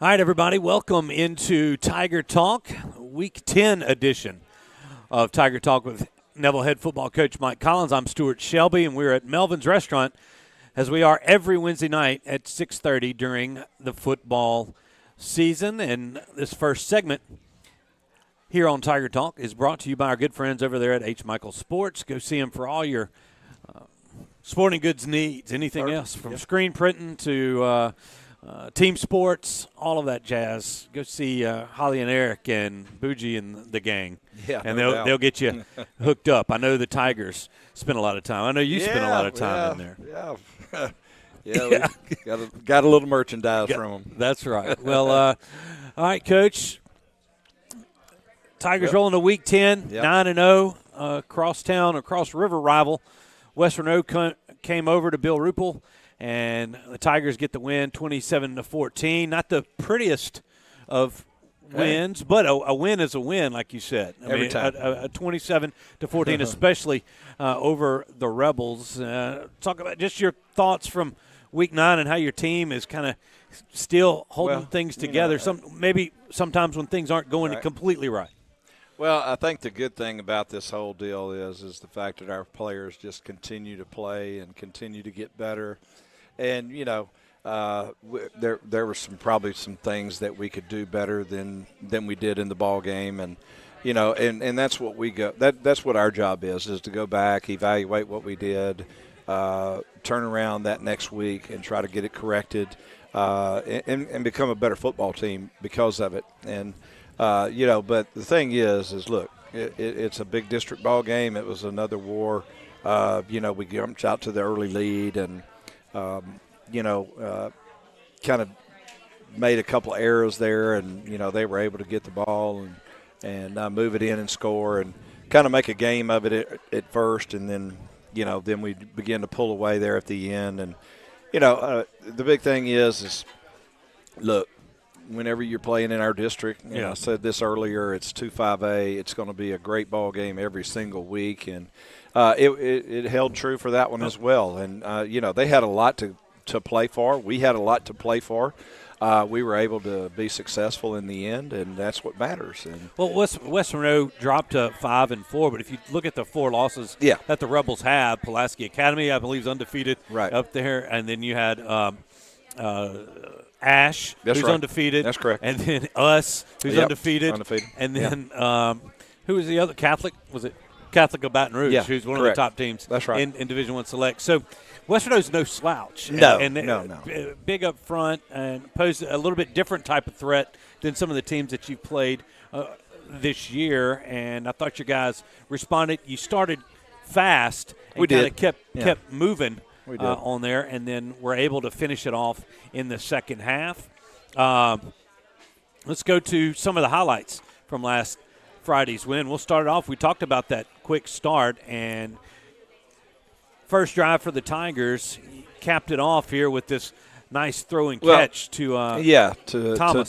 All right, everybody, welcome into Tiger Talk, Week 10 edition of Tiger Talk with Neville head football coach Mike Collins. I'm Stewart Shelby, and we're at Melvyn's Restaurant, as we are every Wednesday night at 6:30 during the football season. And this first segment here on Tiger Talk is brought to you by our good friends over there at H. Michael Sports. Go see them for all your sporting goods needs, anything else, from screen printing to team sports, all of that jazz. Go see Holly and Eric and Bougie and the gang. Yeah, and they'll get you hooked up. I know the Tigers spend a lot of time. I know you spend a lot of time in there. Yeah, we got a little merchandise from them. That's right. Well, all right, Coach. Tigers rolling to Week 10, 9-0, cross river rival. West Monroe came over to Bill Ruppel, and the Tigers get the win, 27-14. Not the prettiest of wins, but a win is a win, like you said. Every time. A 27-14, especially over the Rebels. Talk about just your thoughts from Week 9 and how your team is kind of still holding things together. Maybe sometimes when things aren't going completely right. Well, I think the good thing about this whole deal is the fact that our players just continue to play and continue to get better. And, there were probably some things that we could do better than we did in the ball game. And, and that's what we go. That's what our job is to go back, evaluate what we did, turn around that next week and try to get it corrected, and become a better football team because of it. And, but the thing is look, it's a big district ball game. It was another war. We jumped out to the early lead and, kind of made a couple of errors there, and they were able to get the ball and move it in and score and kind of make a game of it at first, and then then we began to pull away there at the end. And the big thing is look, whenever you're playing in our district, I said this earlier, it's 2-5A. It's going to be a great ball game every single week, and it held true for that one as well. And they had a lot to play for. We had a lot to play for. We were able to be successful in the end, and that's what matters. And West Monroe dropped to 5-4, but if you look at the 4 losses that the Rebels have, Pulaski Academy, I believe, is undefeated up there, and then you had Ash, who's undefeated. That's correct. And then us, who's undefeated. Undefeated. And then who was the other? Catholic? Was it Catholic of Baton Rouge, who's one of the top teams in Division I Select. So West Monroe's no slouch. No. Big up front and posed a little bit different type of threat than some of the teams that you've played this year. And I thought your guys responded. You started fast and kind of kept moving on there, and then were able to finish it off in the second half. Let's go to some of the highlights from last Friday's win. We'll start it off. We talked about that quick start, and first drive for the Tigers capped it off here with this nice throwing catch to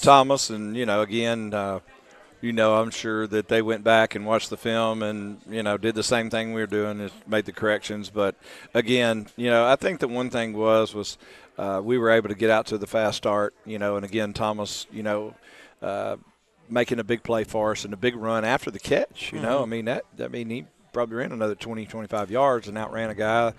Thomas. And, again, I'm sure that they went back and watched the film and, did the same thing we were doing, is made the corrections. But, again, I think the one thing was we were able to get out to the fast start, and, again, Thomas, making a big play for us and a big run after the catch. He probably ran another 20, 25 yards and outran a guy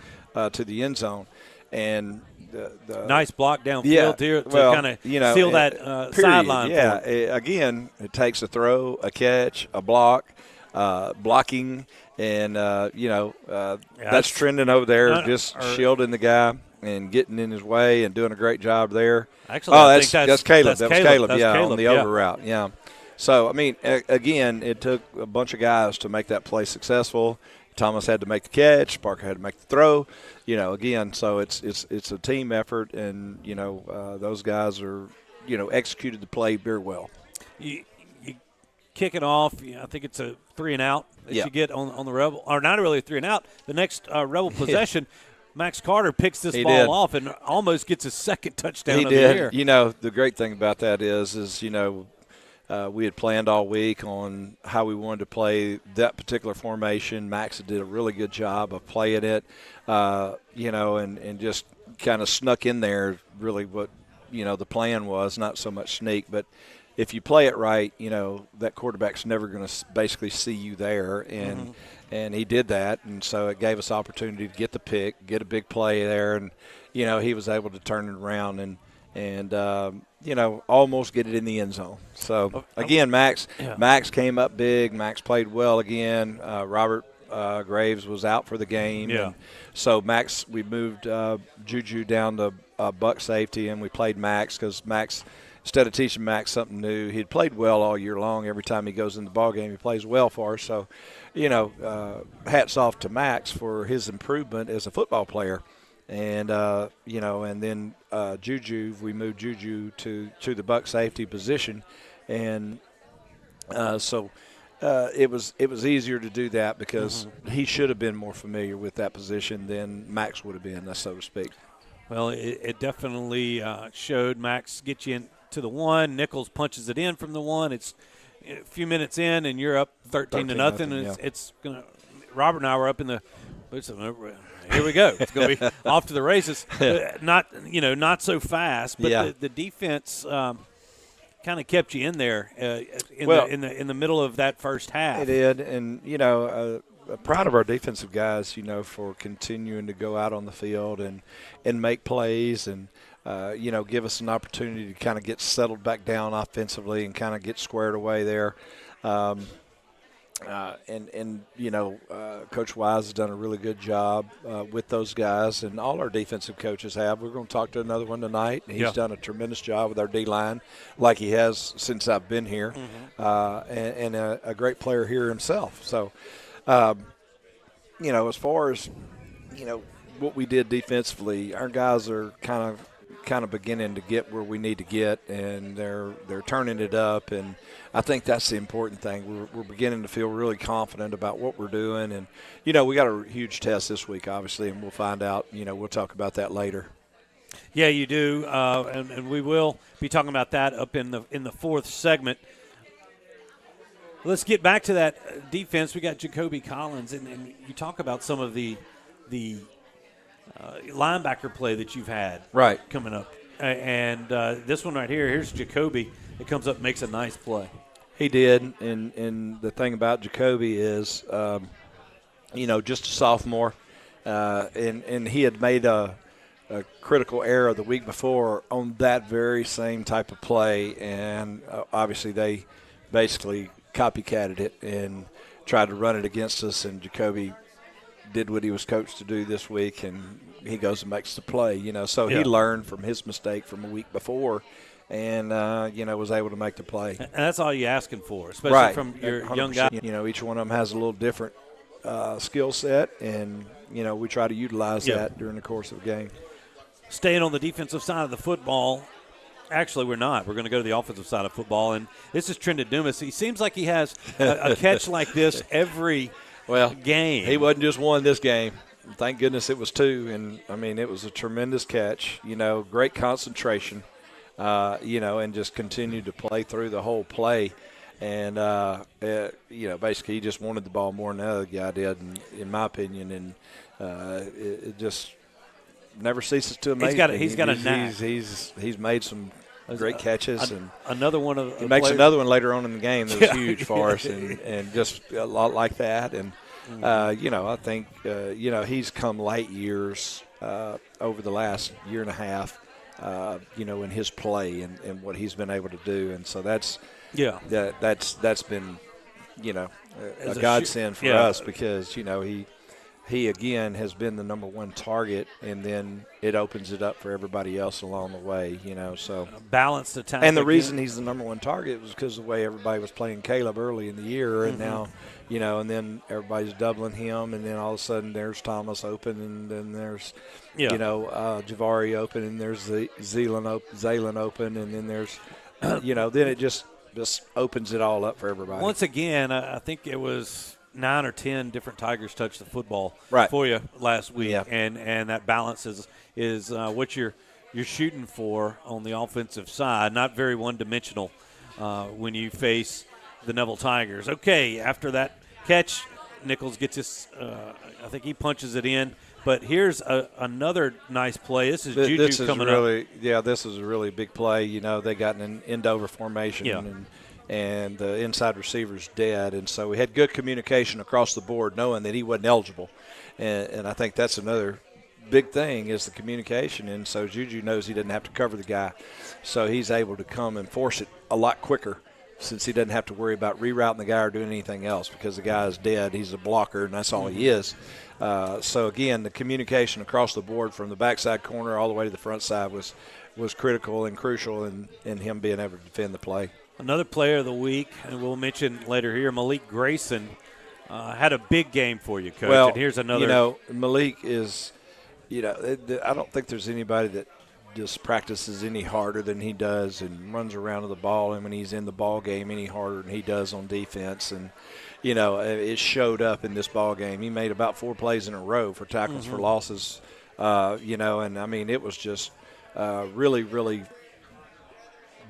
to the end zone. And the nice block downfield here to kind of seal that sideline. Yeah, again, it takes a throw, a catch, a block, blocking, and that's trending over there, just shielding the guy and getting in his way and doing a great job there. Actually, that's Caleb. That was Caleb. Caleb, on the over route. Yeah. So again, it took a bunch of guys to make that play successful. Thomas had to make the catch. Parker had to make the throw. Again, so it's a team effort, and those guys are executed the play very well. You kick it off. I think it's a 3-and-out that you get on the Rebel, or not really a 3-and-out. The next Rebel possession, Max Carter picks this ball off and almost gets his second touchdown of the year. The great thing about that is we had planned all week on how we wanted to play that particular formation. Max did a really good job of playing it, and just kind of snuck in there really what the plan was, not so much sneak, but if you play it right, that quarterback's never going to basically see you there, and he did that, and so it gave us opportunity to get the pick, get a big play there, and he was able to turn it around and almost get it in the end zone. So again, Max came up big. Max played well again. Robert Graves was out for the game, and so Max, we moved Juju down to buck safety, and we played Max because Max. Instead of teaching Max something new, he'd played well all year long. Every time he goes in the ball game, he plays well for us. So, hats off to Max for his improvement as a football player. And, and then Juju, we moved Juju to the buck safety position. And so it was easier to do that because he should have been more familiar with that position than Max would have been, so to speak. Well, it definitely showed. Max gets you in to the one. Nichols punches it in from the one. It's a few minutes in, and you're up 13 to nothing. And it's going to – Robert and I were up in the – here we go. It's going to be off to the races. Not so fast, but the defense kind of kept you in there in the middle of that first half. It did, and, proud of our defensive guys, for continuing to go out on the field and make plays and, give us an opportunity to kind of get settled back down offensively and kind of get squared away there. Coach Wise has done a really good job with those guys, and all our defensive coaches have. We're going to talk to another one tonight. He's done a tremendous job with our D-line, like he has since I've been here, and a great player here himself. So, as far as, what we did defensively, our guys are kind of beginning to get where we need to get, and they're turning it up, and I think that's the important thing. We're beginning to feel really confident about what we're doing, and we got a huge test this week, obviously, and we'll find out. We'll talk about that later. Yeah, you do, and we will be talking about that up in the fourth segment. Let's get back to that defense. We got Jacoby Collins, and you talk about some of the linebacker play that you've had coming up. And this one right here, here's Jacoby. It comes up, makes a nice play. He did, and the thing about Jacoby is, just a sophomore, and he had made a critical error the week before on that very same type of play, and obviously they basically copycatted it and tried to run it against us, and Jacoby did what he was coached to do this week, and he goes and makes the play, So he learned from his mistake from a week before and, was able to make the play. And that's all you're asking for, especially from your young guy. Each one of them has a little different skill set, and, we try to utilize that during the course of the game. Staying on the defensive side of the football, actually, we're not. We're going to go to the offensive side of football, and this is Trendon Dumas. He seems like he has a catch like this every game. He wasn't just one this game. Thank goodness it was two, and, it was a tremendous catch, great concentration, and just continued to play through the whole play. And, basically he just wanted the ball more than the other guy did, in my opinion, and it just – never ceases to amaze me. He's got a knack. He's made some great catches, and another one of he makes another one later on in the game that was huge for us, and just a lot like that. And I think he's come light years over the last year and a half, in his play and what he's been able to do, and so that's been a godsend for us because he again has been the number one target, and then it opens it up for everybody else along the way, so balanced attack. And the reason he's the number one target was because of the way everybody was playing Caleb early in the year, and now, and then everybody's doubling him, and then all of a sudden there's Thomas open, and then there's, Javari open, and there's Zaylen open, and then there's, then it just opens it all up for everybody. Once again, I think it was 9 or 10 different Tigers touched the football for you last week, and that balance is what you're shooting for on the offensive side. Not very one-dimensional when you face the Neville Tigers. Okay, after that catch, Nichols gets his. I think he punches it in. But here's another nice play. This is Juju coming up. Yeah, this is a really big play. You know, they got an end-over formation, and the inside receiver's dead. And so we had good communication across the board knowing that he wasn't eligible. And I think that's another big thing is the communication. And so Juju knows he doesn't have to cover the guy. So he's able to come and force it a lot quicker since he doesn't have to worry about rerouting the guy or doing anything else because the guy is dead. He's a blocker, and that's all he is. So, again, the communication across the board from the backside corner all the way to the front side was critical and crucial in him being able to defend the play. Another player of the week, and we'll mention later here, Malik Grayson had a big game for you, Coach. Well, and here's another. You know, Malik is, you know, I don't think there's anybody that just practices any harder than he does and runs around to the ball, and when he's in the ball game any harder than he does on defense. And, you know, it showed up in this ball game. He made about 4 plays in a row for tackles for losses, you know, and, I mean, it was just really, really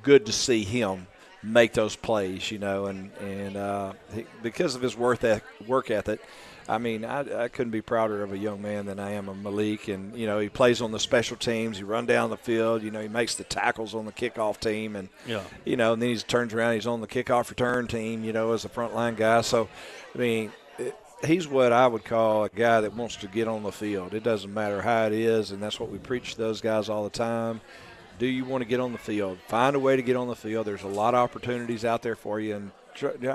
good to see him make those plays, you know, and because of his work ethic, I mean, I couldn't be prouder of a young man than I am of Malik. And, you know, he plays on the special teams. He run down the field. You know, he makes the tackles on the kickoff team. And, you know, and then he turns around. He's on the kickoff return team, you know, as a frontline guy. So, I mean, he's what I would call a guy that wants to get on the field. It doesn't matter how it is, and that's what we preach to those guys all the time. Do you want to get on the field? Find a way to get on the field. There's a lot of opportunities out there for you, and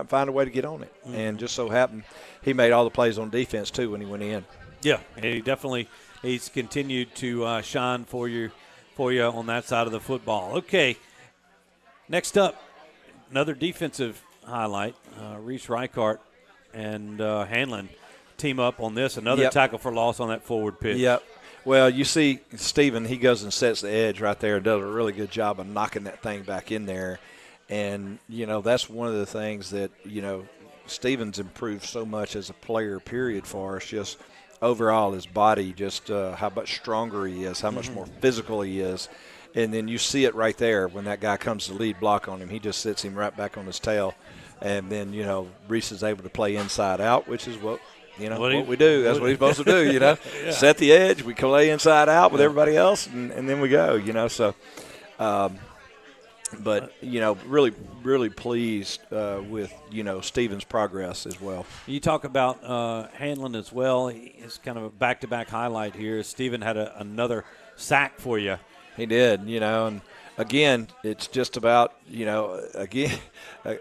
find a way to get on it. And just so happened he made all the plays on defense, too, when he went in. Yeah, and he's continued to shine for you on that side of the football. Okay, next up, another defensive highlight. Reese Reichart and Hanlon team up on this. Another tackle for loss on that forward pitch. Yep. Well, you see Steven, he goes and sets the edge right there and does a really good job of knocking that thing back in there. And, you know, that's one of the things that, you know, Steven's improved so much as a player, period, for us. Just overall his body, just how much stronger he is, how much more physical he is. And then you see it right there when that guy comes to lead block on him. He just sits him right back on his tail. And then, you know, Reese is able to play inside out, which is what we do. That's what he's supposed to do, you know. Set the edge. We play inside out with everybody else, and then we go, you know. So, but, you know, really, really pleased with, you know, Steven's progress as well. You talk about Hanlon as well. It's kind of a back-to-back highlight here. Steven had another sack for you. He did, you know, and again, it's just about, you know,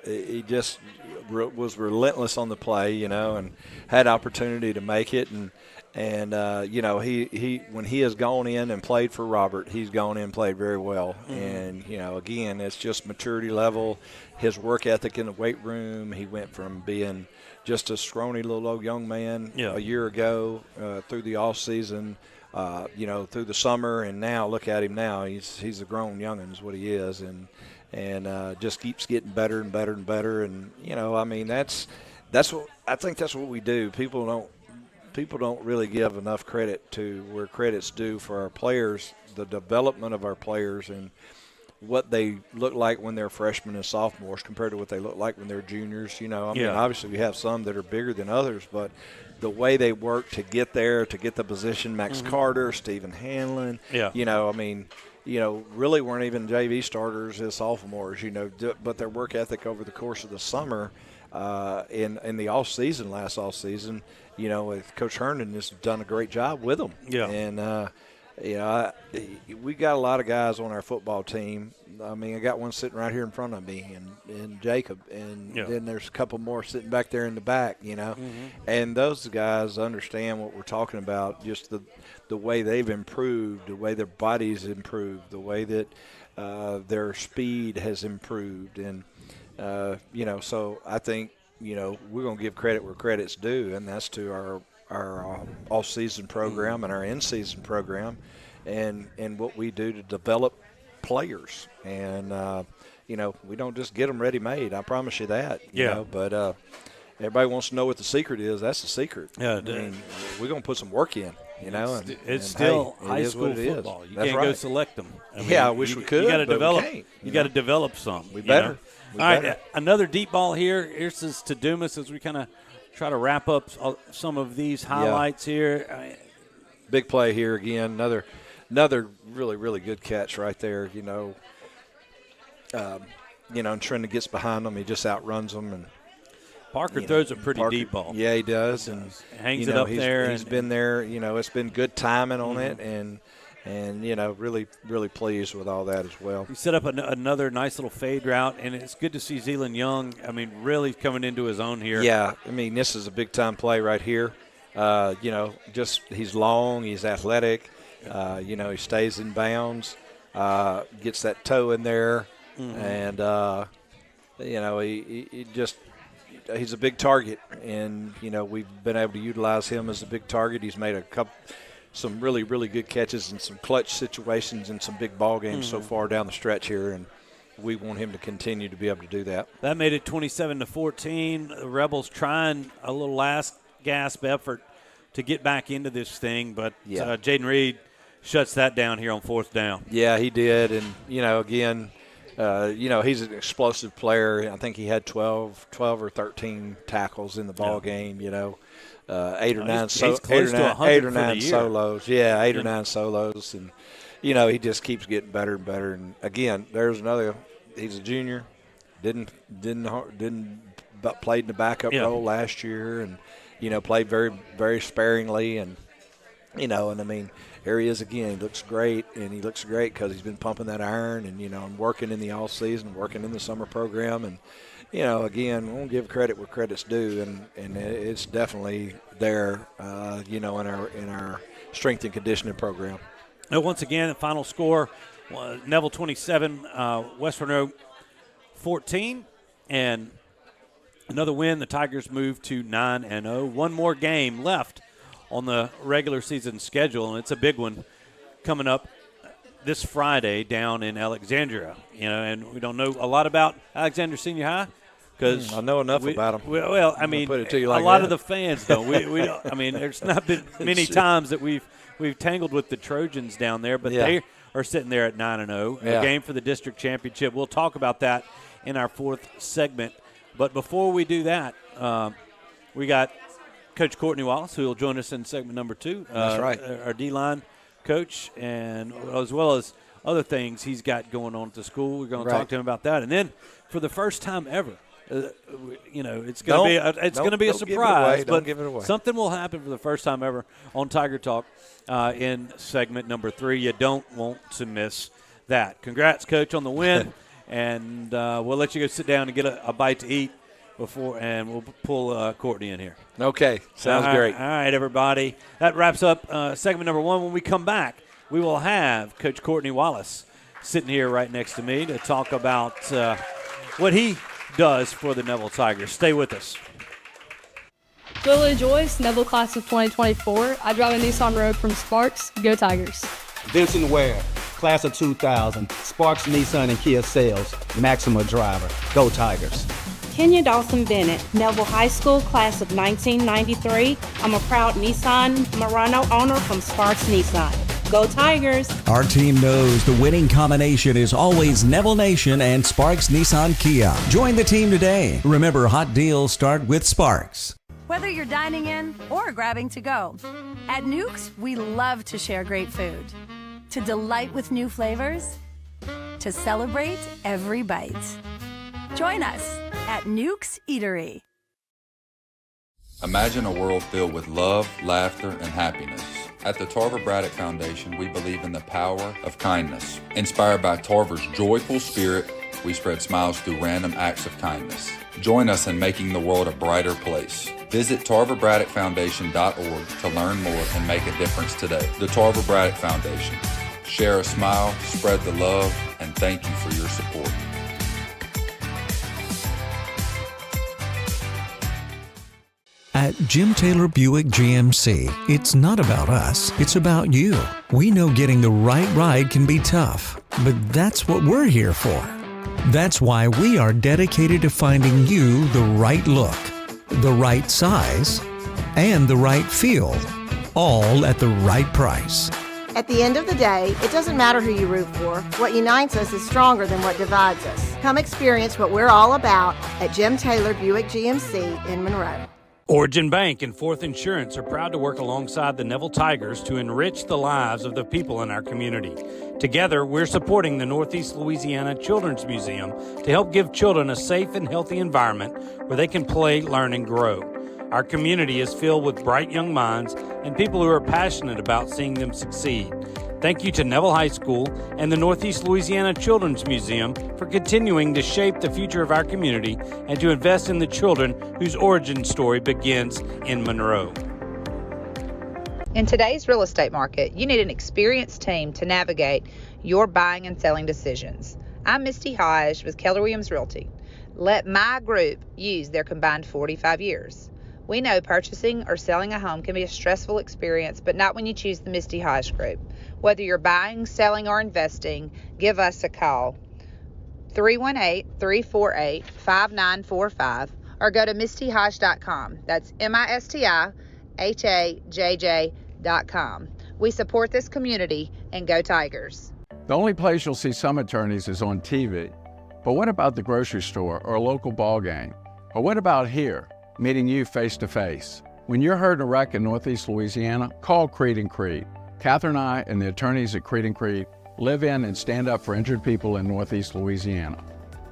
he just was relentless on the play, you know, and had opportunity to make it. And you know, he when he has gone in and played for Robert, he's gone in and played very well. And, you know, again, it's just maturity level, his work ethic in the weight room. He went from being just a scrawny little old young man a year ago through the off season, you know, through the summer, and now look at him now. He's a grown youngin' is what he is, and just keeps getting better and better and better. And, you know, I mean, that's what I think that's what we do. People don't really give enough credit to where credit's due for our players, the development of our players, and what they look like when they're freshmen and sophomores compared to what they look like when they're juniors. You know, I mean, obviously we have some that are bigger than others, but the way they work to get there, to get the position, Max Carter, Stephen Hanlon, you know, I mean, you know, really weren't even JV starters as sophomores, you know, but their work ethic over the course of the summer in the last off season, you know, with Coach Herndon has done a great job with them. Yeah. And, you know, we got a lot of guys on our football team. I mean, I got one sitting right here in front of me, and Jacob, and then there's a couple more sitting back there in the back, you know. And those guys understand what we're talking about, just the way they've improved, the way their bodies improved, the way that their speed has improved. And, you know, so I think, you know, we're going to give credit where credit's due, and that's to our off-season program and our in-season program, and what we do to develop players. And, you know, we don't just get them ready-made. I promise you that. You know? But everybody wants to know what the secret is. That's the secret. Yeah, I mean, we're going to put some work in, you know. It's still high school football. You can't go select them. I mean, I wish we could, you got to but develop. we can't. You got to develop some. We better. All right, another deep ball here. Here's to Dumas as we kind of try to wrap up some of these highlights here. Big play here again. Another really, really good catch right there. And Trent gets behind him. He just outruns them. And Parker throws a pretty deep ball. Yeah, he does. And hangs it up there. He's been there. It's been good timing on it. And really, really pleased with all that as well. He set up another nice little fade route, and it's good to see Zealand Young, really coming into his own here. Yeah, this is a big-time play right here. He's long, he's athletic. He stays in bounds, gets that toe in there, and, he's a big target. And, we've been able to utilize him as a big target. He's made some really, really good catches in some clutch situations and some big ball games so far down the stretch here, and we want him to continue to be able to do that. That made it 27-14. The Rebels trying a little last gasp effort to get back into this thing, but Jaden Reed shuts that down here on 4th down. Yeah, he did, and again, he's an explosive player. I think he had 12 or 13 tackles in the ball game. 8 or 9 solos. Yeah, 8 or 9 solos, and he just keeps getting better and better. And again, there's another. He's a junior. Didn't played in the backup role last year, and played very, very sparingly, and here he is again. He looks great, and he looks great because he's been pumping that iron, and working in the off season, working in the summer program, and again, we'll give credit where credit's due, and it's definitely there, in our strength and conditioning program. And once again, the final score: Neville 27, West Monroe 14, and another win. The Tigers move to 9-0. One more game left on the regular season schedule, and it's a big one coming up this Friday down in Alexandria. And we don't know a lot about Alexandria Senior High because I know enough about them. Well, put it to you like a lot of the fans don't. We don't. There's not been many times that we've tangled with the Trojans down there, but they are sitting there at 9-0. A game for the district championship. We'll talk about that in our 4th segment. But before we do that, we got Coach Courtney Wallace, who will join us in segment number 2. That's right. Our D-line coach, and as well as other things he's got going on at the school. We're going to talk to him about that. And then for the first time ever, it's going to be a surprise, but something will happen for the first time ever on Tiger Talk in segment number 3. You don't want to miss that. Congrats, Coach, on the win, and we'll let you go sit down and get a bite to eat and we'll pull Courtney in here. Okay, sounds great. All right, everybody. That wraps up segment number 1. When we come back, we will have Coach Courtney Wallace sitting here right next to me to talk about what he does for the Neville Tigers. Stay with us. Lily Joyce, Neville Class of 2024. I drive a Nissan Rogue from Sparks. Go Tigers. Vincent Ware, Class of 2000. Sparks Nissan and Kia Sales. Maxima Driver. Go Tigers. Kenya Dawson Bennett, Neville High School, Class of 1993. I'm a proud Nissan Murano owner from Sparks Nissan. Go Tigers! Our team knows the winning combination is always Neville Nation and Sparks Nissan Kia. Join the team today. Remember, hot deals start with Sparks. Whether you're dining in or grabbing to go, at Nukes, we love to share great food, to delight with new flavors, to celebrate every bite. Join us at Nukes Eatery. Imagine a world filled with love, laughter, and happiness. At the Tarver Braddock Foundation, we believe in the power of kindness. Inspired by Tarver's joyful spirit, we spread smiles through random acts of kindness. Join us in making the world a brighter place. Visit TarverBraddockFoundation.org to learn more and make a difference today. The Tarver Braddock Foundation. Share a smile, spread the love, and thank you for your support. At Jim Taylor Buick GMC, it's not about us, it's about you. We know getting the right ride can be tough, but that's what we're here for. That's why we are dedicated to finding you the right look, the right size, and the right feel, all at the right price. At the end of the day, it doesn't matter who you root for. What unites us is stronger than what divides us. Come experience what we're all about at Jim Taylor Buick GMC in Monroe. Origin Bank and Fourth Insurance are proud to work alongside the Neville Tigers to enrich the lives of the people in our community. Together, we're supporting the Northeast Louisiana Children's Museum to help give children a safe and healthy environment where they can play, learn, and grow. Our community is filled with bright young minds and people who are passionate about seeing them succeed. Thank you to Neville High School and the Northeast Louisiana Children's Museum for continuing to shape the future of our community and to invest in the children whose origin story begins in Monroe. In today's real estate market, you need an experienced team to navigate your buying and selling decisions. I'm Misty Hodge with Keller Williams Realty. Let my group use their combined 45 years. We know purchasing or selling a home can be a stressful experience, but not when you choose the Misty Hodge Group. Whether you're buying, selling, or investing, give us a call. 318-348-5945 or go to mistyhodge.com. That's MISTIHAJJ.com. We support this community and go Tigers. The only place you'll see some attorneys is on TV. But what about the grocery store or a local ball game? Or what about here, meeting you face to face? When you're hurt in a wreck in Northeast Louisiana, call Creed & Creed. Catherine and I and the attorneys at Creed & Creed live in and stand up for injured people in Northeast Louisiana.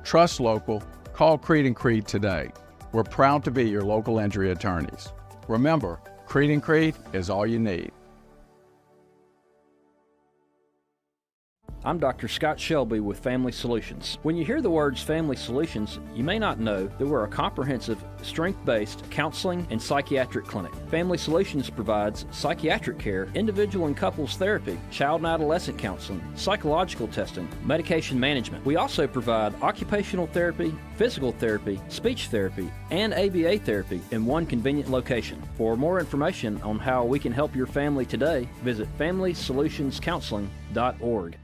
Trust local. Call Creed & Creed today. We're proud to be your local injury attorneys. Remember, Creed & Creed is all you need. I'm Dr. Scott Shelby with Family Solutions. When you hear the words Family Solutions, you may not know that we're a comprehensive, strength-based counseling and psychiatric clinic. Family Solutions provides psychiatric care, individual and couples therapy, child and adolescent counseling, psychological testing, medication management. We also provide occupational therapy, physical therapy, speech therapy, and ABA therapy in one convenient location. For more information on how we can help your family today, visit FamilySolutionsCounseling.org.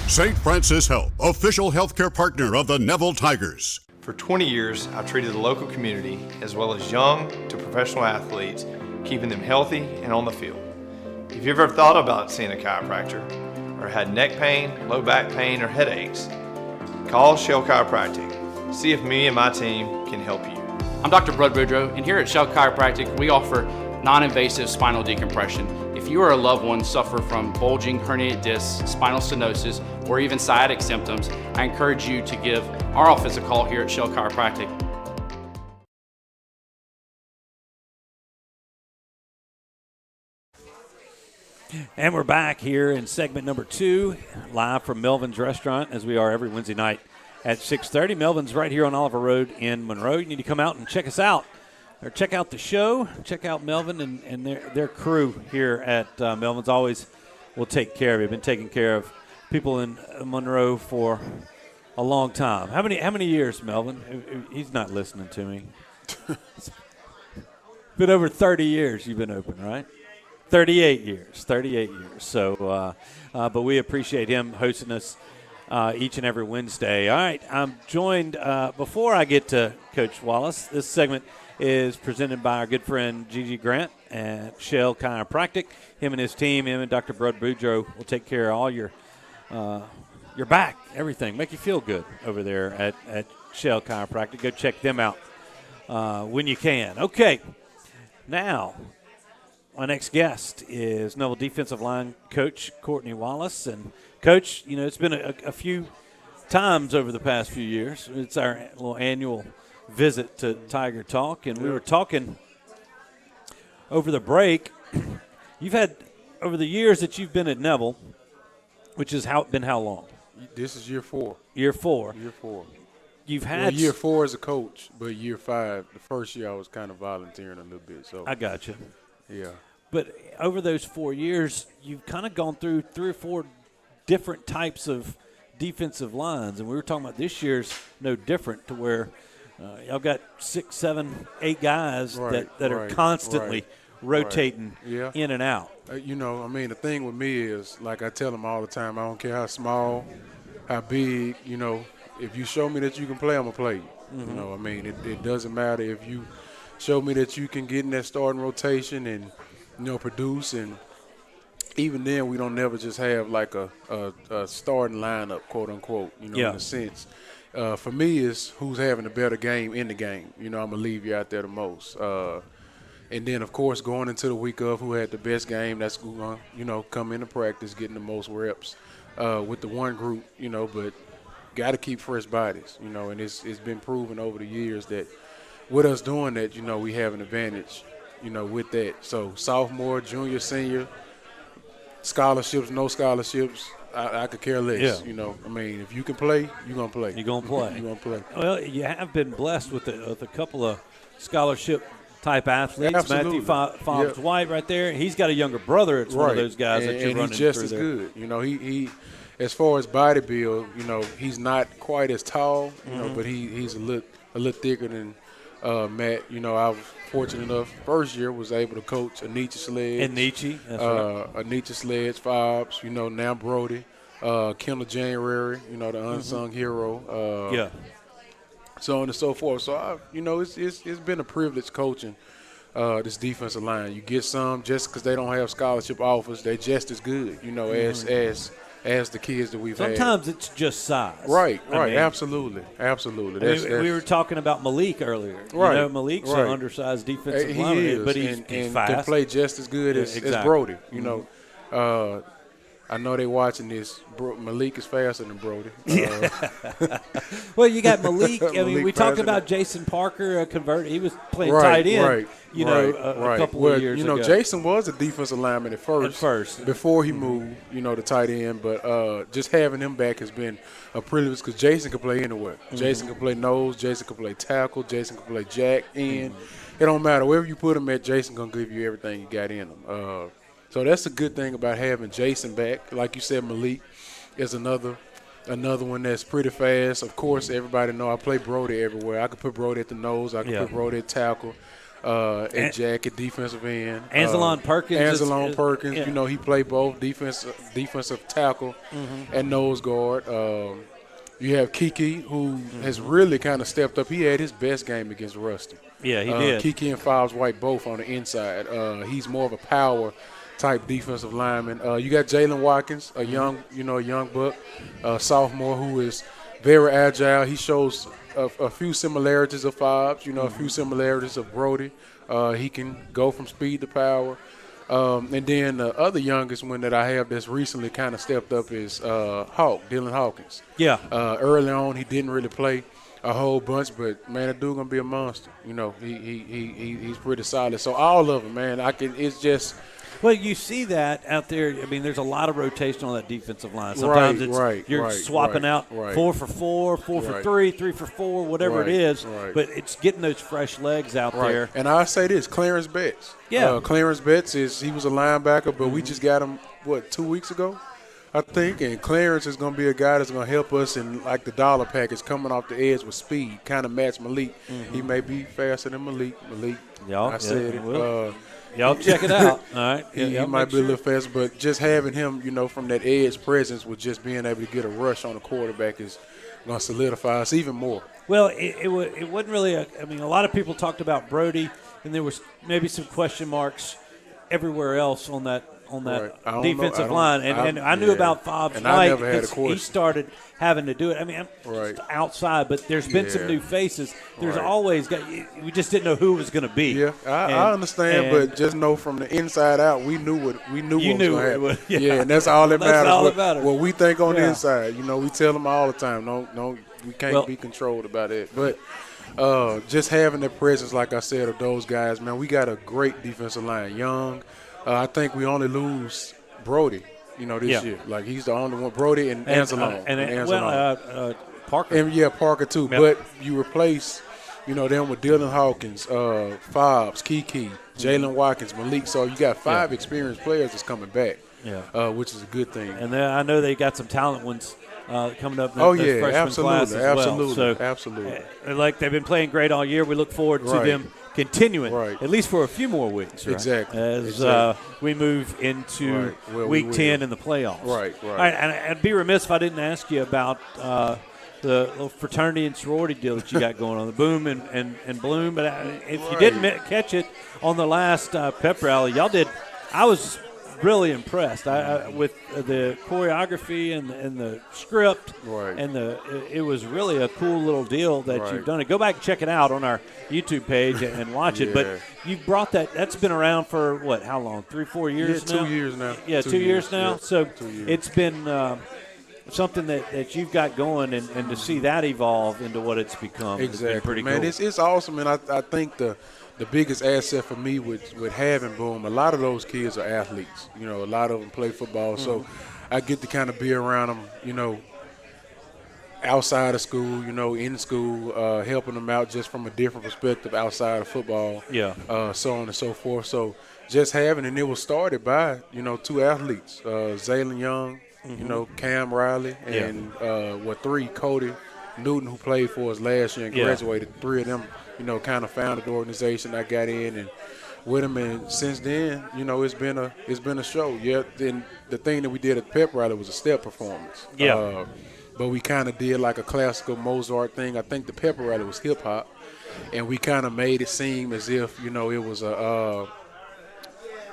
St. Francis Health, official healthcare partner of the Neville Tigers. For 20 years, I've treated the local community as well as young to professional athletes, keeping them healthy and on the field. If you've ever thought about seeing a chiropractor or had neck pain, low back pain, or headaches, call Shell Chiropractic. See if me and my team can help you. I'm Dr. Bud Boudreaux, and here at Shell Chiropractic, we offer non-invasive spinal decompression. If you or a loved one suffer from bulging herniated discs, spinal stenosis, or even sciatic symptoms, I encourage you to give our office a call here at Shell Chiropractic. And we're back here in segment number 2, live from Melvin's Restaurant, as we are every Wednesday night at 6:30. Melvin's right here on Oliver Road in Monroe. You need to come out and check us out. Or check out the show, check out Melvyn and their crew here at Melvin's. Always will take care of you. Been taking care of people in Monroe for a long time. How many years, Melvyn? He's not listening to me. It's been over 30 years you've been open, right? 38 years. So, but we appreciate him hosting us each and every Wednesday. All right, I'm joined, before I get to Coach Wallace, this segment is presented by our good friend Gigi Grant at Shell Chiropractic. Him and his team, him and Dr. Bud Boudreaux will take care of all your back, everything. Make you feel good over there at Shell Chiropractic. Go check them out when you can. Okay, now my next guest is Neville defensive line coach Courtney Wallace. And, Coach, you know, it's been a few times over the past few years. It's our little annual visit to Tiger Talk, and we were talking over the break. You've had, over the years that you've been at Neville, which has been how long? This is year 4. Year 4. You've had year 4 as a coach, but year 5, the first year I was kind of volunteering a little bit. So I got you. Yeah. But over those 4 years, you've kind of gone through 3 or 4 different types of defensive lines, and we were talking about this year's no different, to where y'all got 6, 7, 8 guys that are constantly rotating in and out. You know, I mean, the thing with me is, like I tell them all the time, I don't care how small, how big, you know, if you show me that you can play, I'm going to play you. Mm-hmm. You know, I mean, it doesn't matter if you show me that you can get in that starting rotation and, you know, produce. And even then we don't never just have like a starting lineup, quote unquote, in a sense. For me, it's who's having a better game in the game. I'm going to leave you out there the most. And then, of course, going into the week of who had the best game, that's going to, come into practice, getting the most reps with the one group, but got to keep fresh bodies, and it's been proven over the years that with us doing that, we have an advantage, with that. So sophomore, junior, senior, scholarships, no scholarships, I could care less. Yeah. If you can play, you're going to play. You're going to play. You're going to play. Well, you have been blessed with a couple of scholarship-type athletes. Absolutely. Matthew Fobbs-White right there. He's got a younger brother. It's one of those guys that you're running he's just through as there. good. He as far as body build, he's not quite as tall, but he's a little thicker than Matt. I was fortunate enough first year was able to coach Anicha Sledge. Anicha Sledge, Fobbs, now Brody, Kendall January, the unsung hero. So on and so forth. So it's been a privilege coaching this defensive line. You get some just because they don't have scholarship offers, they're just as good, as the kids that we've had. Sometimes it's just size. Right. Absolutely. We were talking about Malik earlier. Right. Malik's an undersized defensive lineman, but he's fast. Can play just as good as Brody. I know they're watching this. Malik is faster than Brody. Well, you got Malik. We talked about Jason Parker converted. He was playing tight end. A couple of years ago. Jason was a defensive lineman at first. Before he moved, to tight end. But just having him back has been a privilege because Jason can play anywhere. Jason can play nose. Jason can play tackle. Jason can play jack end. It don't matter wherever you put him at. Jason gonna give you everything you got in him. So that's a good thing about having Jason back. Like you said, Malik is another one that's pretty fast. Of course, everybody know I play Brody everywhere. I could put Brody at the nose. I could put Brody at tackle, and Jack at defensive end. Anzalon Perkins. He played both defensive tackle and nose guard. You have Kiki, who has really kind of stepped up. He had his best game against Rusty. Yeah, he did. Kiki and Fobbs-White both on the inside. He's more of a power type defensive lineman. You got Jalen Watkins, a young buck, sophomore who is very agile. He shows a few similarities of Fobbs, a few similarities of Brody. He can go from speed to power. And then the other youngest one that I have that's recently kind of stepped up is Dylan Hawkins. Yeah. Early on, he didn't really play a whole bunch, but man, that dude gonna be a monster. He's pretty solid. So all of them, man, it's just. Well, you see that out there. There's a lot of rotation on that defensive line. Sometimes you're swapping out 4 for 4, 4 for 3, 3 for 4, whatever it is. But it's getting those fresh legs out there. And I say this, Clarence Betts. Yeah. Clarence Betts he was a linebacker, but we just got him 2 weeks ago, I think. And Clarence is going to be a guy that's going to help us in like the dollar package coming off the edge with speed, kind of match Malik. He may be faster than Malik. I said it. Y'all check it out. All right. He might be a little faster, but just having him, from that edge presence with just being able to get a rush on the quarterback is going to solidify us even more. Well, it wasn't really a lot of people talked about Brody, and there was maybe some question marks everywhere else on that defensive line. And I knew about Fobbs-White because he started having to do it. Just outside, but there's been some new faces. There's always we just didn't know who it was going to be. Yeah, I understand, but just know from the inside out, we knew what was going to happen. And that's all that matters. What we think on the inside, we tell them all the time. We can't be controlled about it. But just having the presence, like I said, of those guys, man, we got a great defensive line. Young. I think we only lose Brody, this year. Like, he's the only one. Brody and Anzalone. Parker. Parker too. Yeah. But you replace, them with Dylan Hawkins, Fobbs, Kiki, Jalen Watkins, Malik. So you got 5 experienced players that's coming back, which is a good thing. And then I know they got some talent ones coming up. Absolutely. Like they've been playing great all year. We look forward to them continuing, at least for a few more weeks. Right? Exactly. As we move into week 10 in the playoffs. Right. All right, and I'd be remiss if I didn't ask you about the little fraternity and sorority deal that you got going on, the Boom and Bloom. But if you didn't catch it on the last pep rally, y'all did. I was really impressed with the choreography and the script. Right. And it was really a cool little deal that you've done. Go back and check it out on our YouTube page and watch it. But you've brought that's been around for, what, how long, 3-4 years now? 2 years now. Yeah, 2 years now. Yeah, so 2 years. It's been something that you've got going, and to see that evolve into what it's become exactly. has been pretty Man, cool. it's awesome, and I think the biggest asset for me with having Boom, a lot of those kids are athletes. You know, a lot of them play football, so I get to kind of be around them, you know, outside of school, you know, in school, helping them out just from a different perspective outside of football. Yeah. So on and so forth. So just having, and it was started by, you know, 2 athletes, Zaylen Young, you know, Cam Riley, and 3, Cody Newton, who played for us last year and graduated. 3 of them, you know, kind of founded the organization. I got in and with them, and since then, you know, it's been a show. Yeah, then the thing that we did at Pep Rally was a step performance. Yeah. But we kind of did like a classical Mozart thing. I think the Pep Rally was hip hop, and we kind of made it seem as if, you know, it was a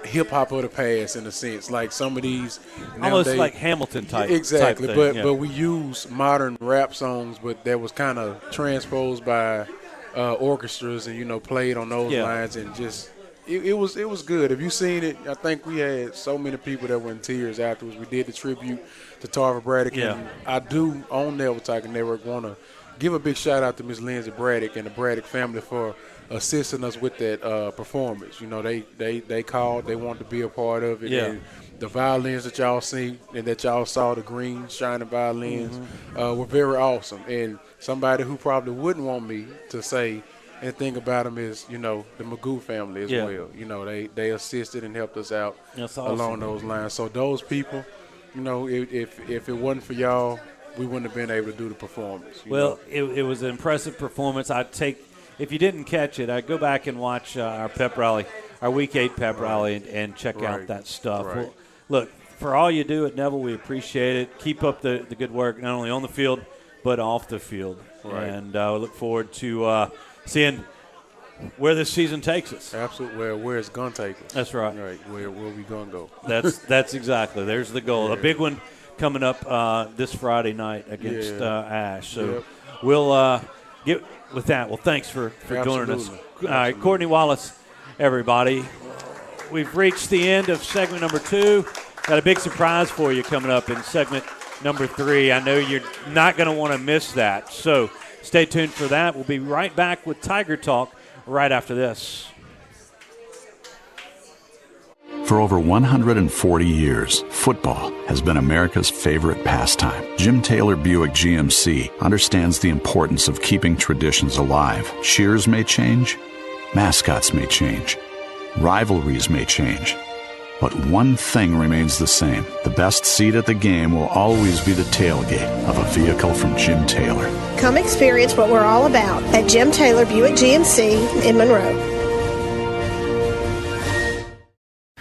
hip hop of the past in a sense, like some of these almost like Hamilton type. Exactly, type thing, but we use modern rap songs, but that was kind of transposed by orchestras and, you know, played on those lines, and just it was good. Have you seen it? I think we had so many people that were in tears afterwards. We did the tribute to Tarver Braddock, and I do on Neville Tiger Network want to give a big shout out to Miss Lindsay Braddock and the Braddock family for assisting us with that performance. You know, they called, they wanted to be a part of it. And the violins that y'all see and that y'all saw, the green shining violins, were very awesome. And somebody who probably wouldn't want me to say anything about them is, you know, the Magoo family as well. You know, they assisted and helped us out along those lines. So those people, you know, if it wasn't for y'all, we wouldn't have been able to do the performance. It was an impressive performance. If you didn't catch it, I'd go back and watch our pep rally, our Week 8 pep rally, and check out that stuff. Right. Well, look, for all you do at Neville, we appreciate it. Keep up the good work, not only on the field, but off the field. Right. And we look forward to seeing where this season takes us. Absolutely, where it's going to take us. That's right. Right, where we going to go. That's exactly. There's the goal. A big one coming up this Friday night against Ash. So we'll get with that. Well, thanks for joining us. All right, Courtney Wallace, everybody. We've reached the end of segment number 2. Got a big surprise for you coming up in segment number 3. I know you're not going to want to miss that. So stay tuned for that. We'll be right back with Tiger Talk right after this. For over 140 years, football has been America's favorite pastime. Jim Taylor Buick GMC understands the importance of keeping traditions alive. Cheers may change, mascots may change, rivalries may change, but one thing remains the same. The best seat at the game will always be the tailgate of a vehicle from Jim Taylor. Come experience what we're all about at Jim Taylor Buick GMC in Monroe.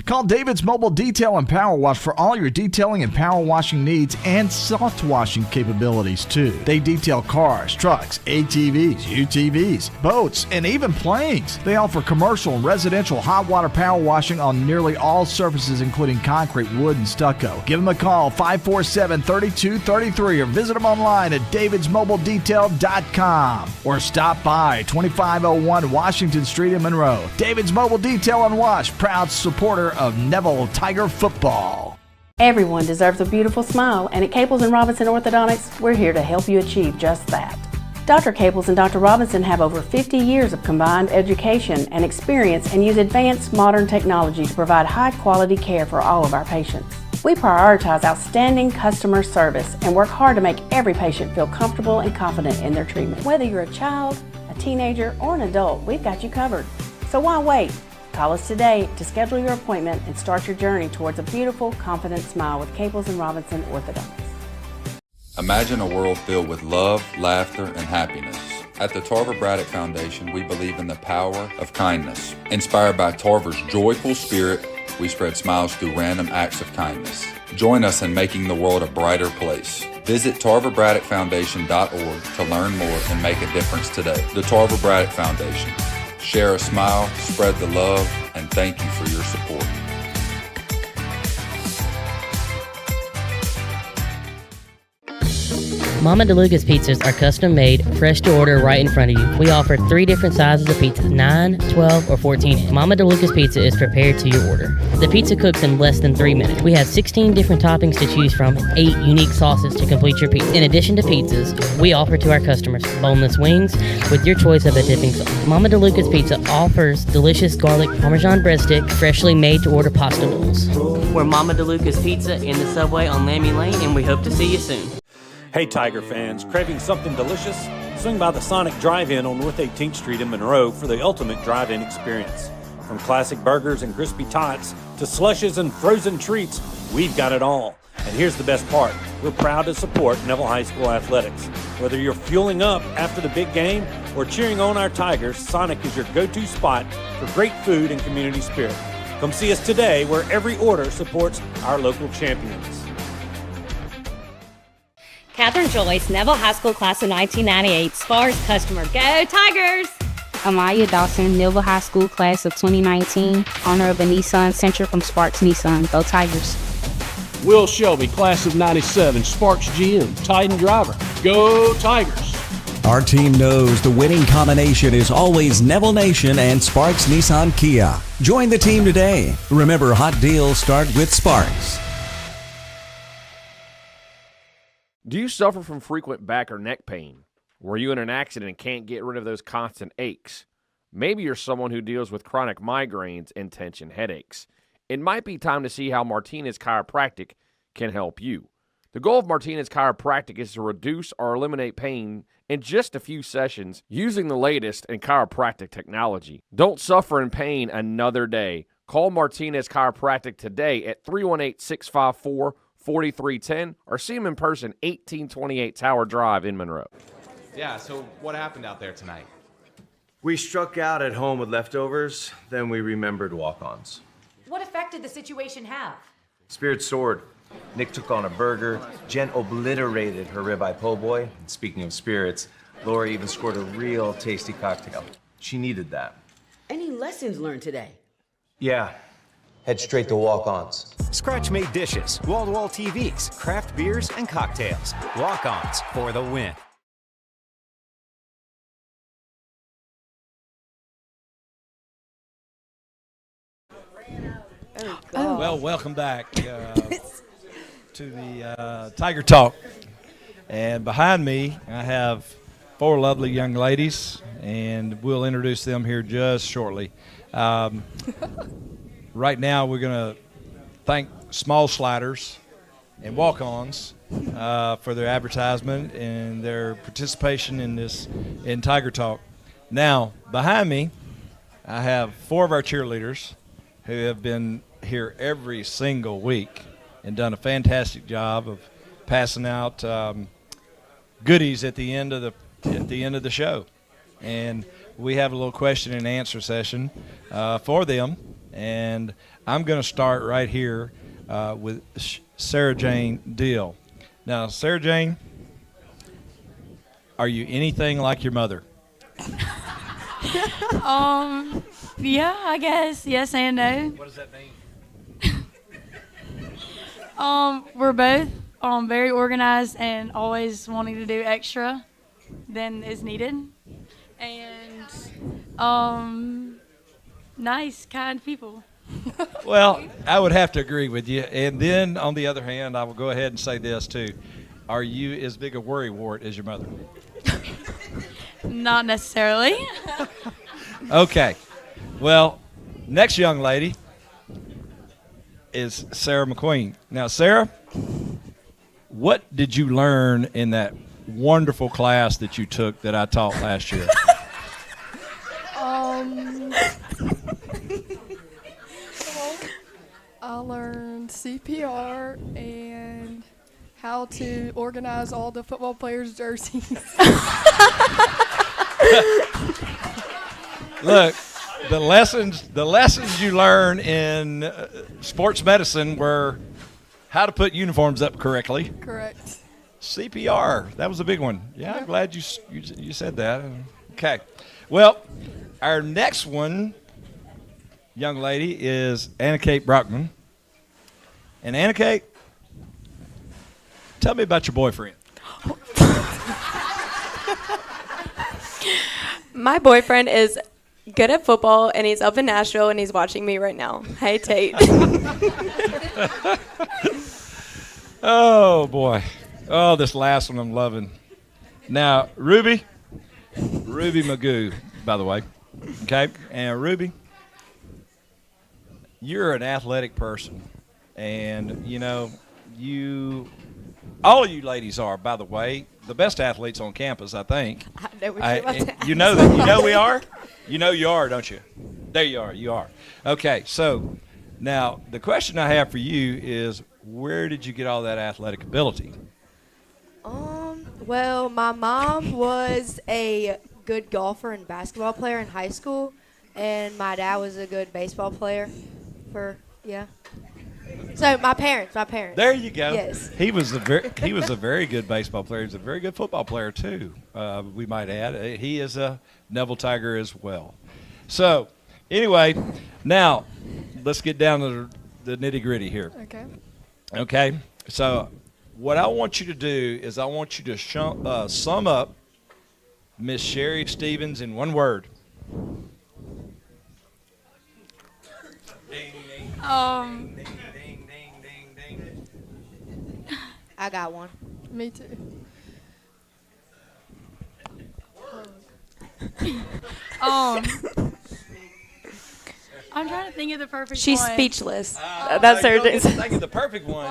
Call David's Mobile Detail and Power Wash for all your detailing and power washing needs and soft washing capabilities too. They detail cars, trucks, ATVs, UTVs, boats, and even planes. They offer commercial and residential hot water power washing on nearly all surfaces including concrete, wood, and stucco. Give them a call 547-3233 or visit them online at davidsmobiledetail.com or stop by 2501 Washington Street in Monroe. David's Mobile Detail and Wash, proud supporter of Neville Tiger football. Everyone deserves a beautiful smile, and at Caples & Robinson Orthodontics, we're here to help you achieve just that. Dr. Caples and Dr. Robinson have over 50 years of combined education and experience and use advanced modern technology to provide high-quality care for all of our patients. We prioritize outstanding customer service and work hard to make every patient feel comfortable and confident in their treatment. Whether you're a child, a teenager, or an adult, we've got you covered. So why wait? Call us today to schedule your appointment and start your journey towards a beautiful, confident smile with Caples & Robinson Orthodontics. Imagine a world filled with love, laughter, and happiness. At the Tarver Braddock Foundation, we believe in the power of kindness. Inspired by Tarver's joyful spirit, we spread smiles through random acts of kindness. Join us in making the world a brighter place. Visit TarverBraddockFoundation.org to learn more and make a difference today. The Tarver Braddock Foundation. Share a smile, spread the love, and thank you for your support. Mama DeLuca's pizzas are custom made, fresh to order right in front of you. We offer 3 different sizes of pizza, 9, 12, or 14. Mama DeLuca's pizza is prepared to your order. The pizza cooks in less than 3 minutes. We have 16 different toppings to choose from, 8 unique sauces to complete your pizza. In addition to pizzas, we offer to our customers boneless wings with your choice of a dipping sauce. Mama DeLuca's Pizza offers delicious garlic Parmesan breadstick, freshly made to order pasta noodles. We're Mama DeLuca's Pizza in the Subway on Lammy Lane, and we hope to see you soon. Hey, Tiger fans, craving something delicious? Swing by the Sonic Drive-In on North 18th Street in Monroe for the ultimate drive-in experience. From classic burgers and crispy tots to slushes and frozen treats, we've got it all. And here's the best part. We're proud to support Neville High School athletics. Whether you're fueling up after the big game or cheering on our Tigers, Sonic is your go-to spot for great food and community spirit. Come see us today, where every order supports our local champions. Catherine Joyce, Neville High School class of 1998, Sparks customer. Go Tigers! Amaya Dawson, Neville High School class of 2019, owner of a Nissan Sentra from Sparks Nissan. Go Tigers! Will Shelby, class of 97, Sparks GM, Titan driver. Go Tigers! Our team knows the winning combination is always Neville Nation and Sparks Nissan Kia. Join the team today. Remember, hot deals start with Sparks. Do you suffer from frequent back or neck pain? Were you in an accident and can't get rid of those constant aches? Maybe you're someone who deals with chronic migraines and tension headaches. It might be time to see how Martinez Chiropractic can help you. The goal of Martinez Chiropractic is to reduce or eliminate pain in just a few sessions using the latest in chiropractic technology. Don't suffer in pain another day. Call Martinez Chiropractic today at 318-654-4310 or see him in person, 1828 Tower Drive in Monroe. Yeah, so what happened out there tonight? We struck out at home with leftovers, then we remembered walk-ons. What effect did the situation have? Spirit soared. Nick took on a burger. Jen obliterated her ribeye po' boy. And speaking of spirits, Laura even scored a real tasty cocktail. She needed that. Any lessons learned today? Yeah. Head straight to walk-ons. Scratch-made dishes, wall-to-wall TVs, craft beers, and cocktails. Walk-ons for the win. Well, welcome back to the Tiger Talk. And behind me, I have 4 lovely young ladies, and we'll introduce them here just shortly. Right now, we're going to thank Small Sliders and Walk-Ons for their advertisement and their participation in Tiger Talk. Now, behind me, I have 4 of our cheerleaders who have been here every single week and done a fantastic job of passing out goodies at the end of the show. And we have a little question and answer session for them. And I'm going to start right here with Sarah Jane Deal. Now, Sarah Jane, are you anything like your mother? Yeah, I guess. Yes and no. What does that mean? We're both very organized and always wanting to do extra than is needed. And nice, kind people. Well, I would have to agree with you. And then, on the other hand, I will go ahead and say this, too. Are you as big a worrywart as your mother? Not necessarily. Okay. Well, next young lady is Sarah McQueen. Now, Sarah, what did you learn in that wonderful class that you took that I taught last year? I learned CPR and how to organize all the football players' jerseys. Look, the lessons you learn in sports medicine were how to put uniforms up correctly. Correct. CPR, that was a big one. Yeah, I'm glad you said that. Okay. Well, our next one, young lady, is Anna Kate Brockman. And Anna Kate, tell me about your boyfriend. My boyfriend is good at football, and he's up in Nashville, and he's watching me right now. Hey, Tate. Oh, boy. Oh, this last one I'm loving. Now, Ruby Magoo, by the way. Okay? And Ruby, you're an athletic person. And, all of you ladies are, by the way, the best athletes on campus, I think. I know what you're about to You know that. You know we are? You know you are, don't you? There you are. You are. Okay, so now the question I have for you is, where did you get all that athletic ability? Well, my mom was a good golfer and basketball player in high school, and my dad was a good baseball player So my parents. There you go. Yes. He was a very good baseball player. He was a very good football player too. We might add. He is a Neville Tiger as well. So, anyway, now let's get down to the nitty-gritty here. Okay. Okay. So, what I want you to do is I want you to sum up Miss Sherry Stevens in one word. I got one. Me too. I'm trying to think of the perfect She's one. speechless. That's her. Think of the perfect one.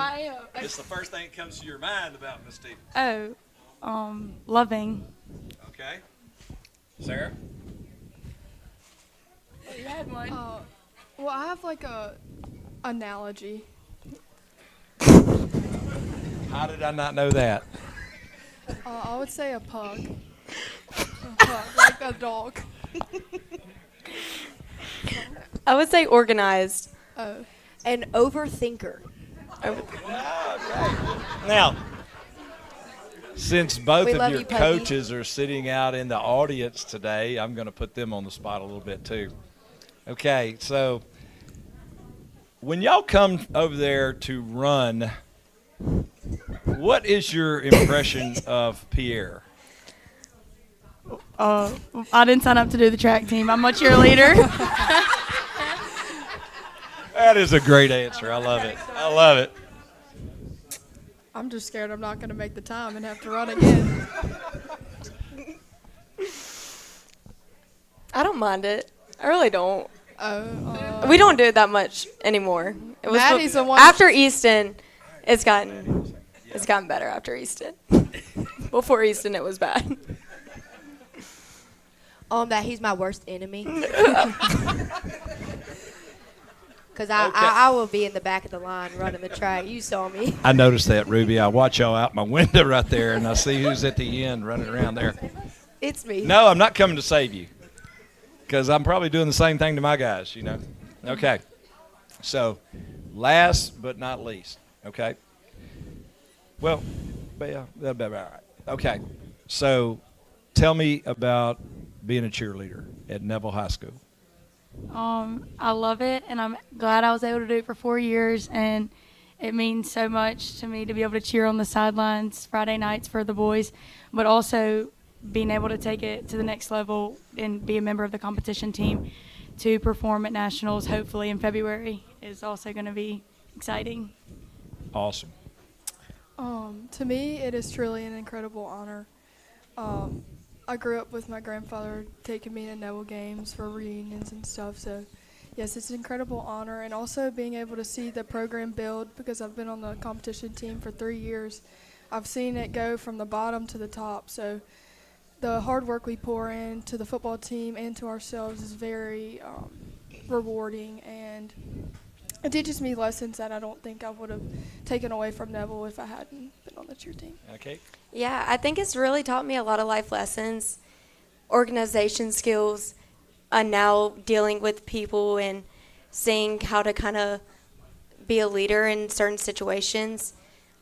It's the first thing that comes to your mind about Miss Stevens. Loving. Okay. Sarah? You had one. Well, I have like a analogy. How did I not know that? I would say a pug. A pug, like a dog. I would say organized. An overthinker. Now, since both We of love your you, Puggy. coaches are sitting out in the audience today, I'm going to put them on the spot a little bit too. Okay, so when y'all come over there to run, what is your impression of Pierre? I didn't sign up to do the track team. I'm a cheerleader. That is a great answer. I love it. I love it. I'm just scared I'm not going to make the time and have to run again. I don't mind it. I really don't. We don't do it that much anymore. It was Maddie's the one. after Easton. It's gotten better after Easton. Before Easton, it was bad. That he's my worst enemy. Because I will be in the back of the line running the track. You saw me. I noticed that, Ruby. I watch y'all out my window right there, and I see who's at the end running around there. It's me. No, I'm not coming to save you because I'm probably doing the same thing to my guys, Okay. So, last but not least, okay? Well, yeah, that'll be all right. Okay. So, tell me about being a cheerleader at Neville High School. I love it, and I'm glad I was able to do it for 4 years, and it means so much to me to be able to cheer on the sidelines Friday nights for the boys, but also being able to take it to the next level and be a member of the competition team to perform at nationals hopefully in February is also going to be exciting. Awesome. To me, it is truly an incredible honor. I grew up with my grandfather taking me to Neville games for reunions and stuff, so yes, it's an incredible honor, and also being able to see the program build because I've been on the competition team for 3 years. I've seen it go from the bottom to the top, so the hard work we pour into the football team and to ourselves is very rewarding, and it teaches me lessons that I don't think I would have taken away from Neville if I hadn't been on the cheer team. Okay. Yeah, I think it's really taught me a lot of life lessons, organization skills, and now dealing with people and seeing how to kind of be a leader in certain situations.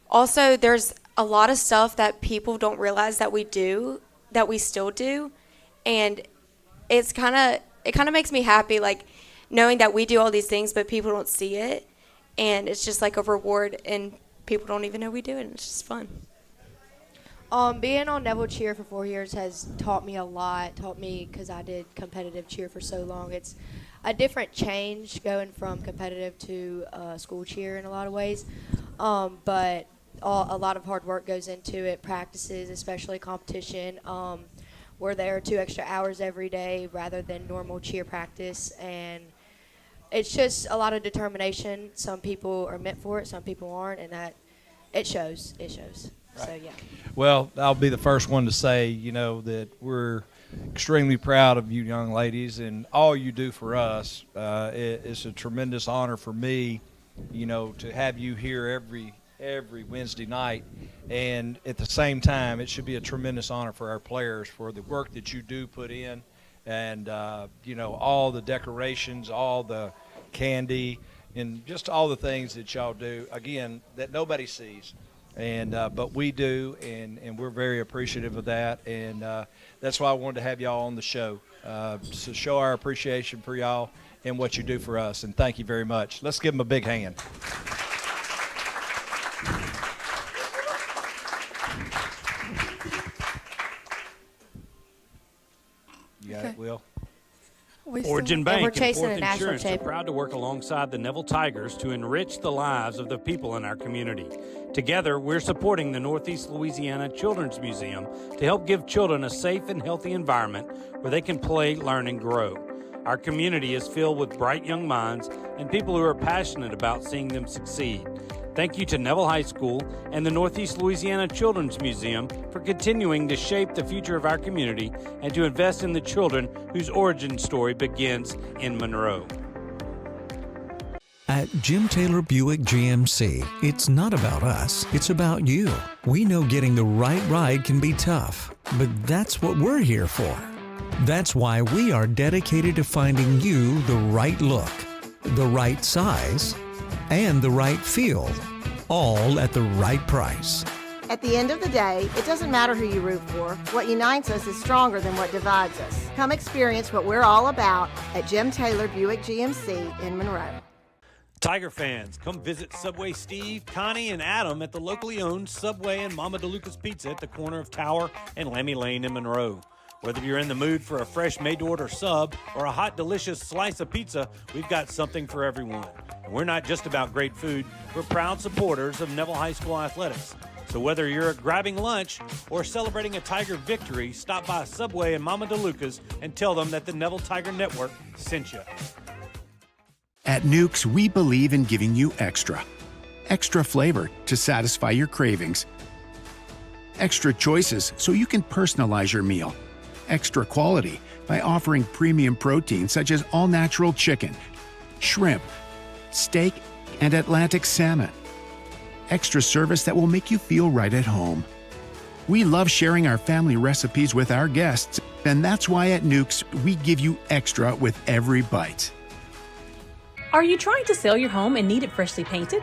Also, there's a lot of stuff that people don't realize that we do, that we still do, and it kind of makes me happy, like knowing that we do all these things, but people don't see it, and it's just like a reward, and people don't even know we do it, and it's just fun. Being on Neville cheer for 4 years has taught me a lot. Taught me, because I did competitive cheer for so long. It's a different change going from competitive to school cheer in a lot of ways. But a lot of hard work goes into it. Practices, especially competition. We're there 2 extra hours every day rather than normal cheer practice, and it's just a lot of determination. Some people are meant for it, some people aren't, and that it shows. It shows. Right. So, yeah. Well, I'll be the first one to say, that we're extremely proud of you young ladies and all you do for us. It's a tremendous honor for me, to have you here every Wednesday night. And at the same time, it should be a tremendous honor for our players for the work that you do put in and, all the decorations, all the candy, and just all the things that y'all do, again, that nobody sees. And but we do, and we're very appreciative of that, and that's why I wanted to have y'all on the show to show our appreciation for y'all and what you do for us. And thank you very much. Let's give them a big hand. You got it, Will? Origin Bank and chasing Fourth a national Insurance are champion. proud to work alongside the Neville Tigers to enrich the lives of the people in our community. Together, we're supporting the Northeast Louisiana Children's Museum to help give children a safe and healthy environment where they can play, learn, and grow. Our community is filled with bright young minds and people who are passionate about seeing them succeed. Thank you to Neville High School and the Northeast Louisiana Children's Museum for continuing to shape the future of our community and to invest in the children whose origin story begins in Monroe. At Jim Taylor Buick GMC, it's not about us, it's about you. We know getting the right ride can be tough, but that's what we're here for. That's why we are dedicated to finding you the right look, the right size, and the right feel, all at the right price. At the end of the day, it doesn't matter who you root for. What unites us is stronger than what divides us. Come experience what we're all about at Jim Taylor Buick GMC in Monroe. Tiger fans, come visit Subway Steve, Connie, and Adam at the locally owned Subway and Mama DeLuca's Pizza at the corner of Tower and Lammy Lane in Monroe. Whether you're in the mood for a fresh made-to-order sub or a hot, delicious slice of pizza, we've got something for everyone. And we're not just about great food, we're proud supporters of Neville High School athletics. So whether you're grabbing lunch or celebrating a Tiger victory, stop by Subway and Mama DeLuca's and tell them that the Neville Tiger Network sent you. At Nukes, we believe in giving you extra. Extra flavor to satisfy your cravings. Extra choices so you can personalize your meal. Extra quality by offering premium protein such as all-natural chicken, shrimp, steak, and Atlantic salmon. Extra service that will make you feel right at home. We love sharing our family recipes with our guests, and that's why at Nukes we give you extra with every bite. Are you trying to sell your home and need it freshly painted?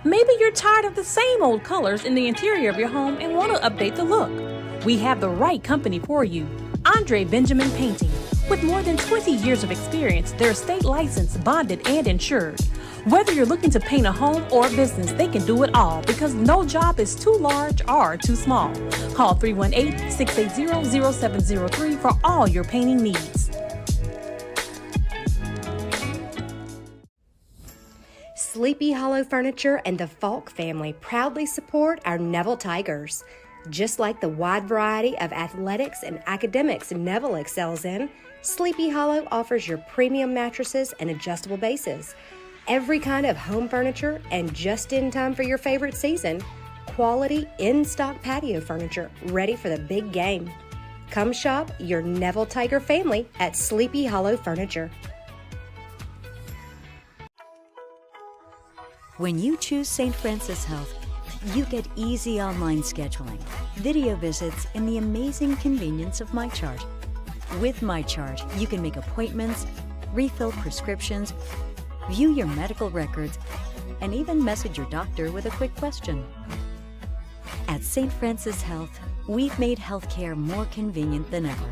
Maybe you're tired of the same old colors in the interior of your home and want to update the look. We have the right company for you. Andre Benjamin Painting. With more than 20 years of experience, they're state licensed, bonded, and insured. Whether you're looking to paint a home or a business, they can do it all because no job is too large or too small. Call 318-680-0703 for all your painting needs. Sleepy Hollow Furniture and the Falk family proudly support our Neville Tigers. Just like the wide variety of athletics and academics Neville excels in, Sleepy Hollow offers your premium mattresses and adjustable bases, every kind of home furniture, and just in time for your favorite season, quality in-stock patio furniture ready for the big game. Come shop your Neville Tiger family at Sleepy Hollow Furniture. When you choose St. Francis Health, you get easy online scheduling, video visits, and the amazing convenience of MyChart. With MyChart, you can make appointments, refill prescriptions, view your medical records, and even message your doctor with a quick question. At St. Francis Health, we've made healthcare more convenient than ever.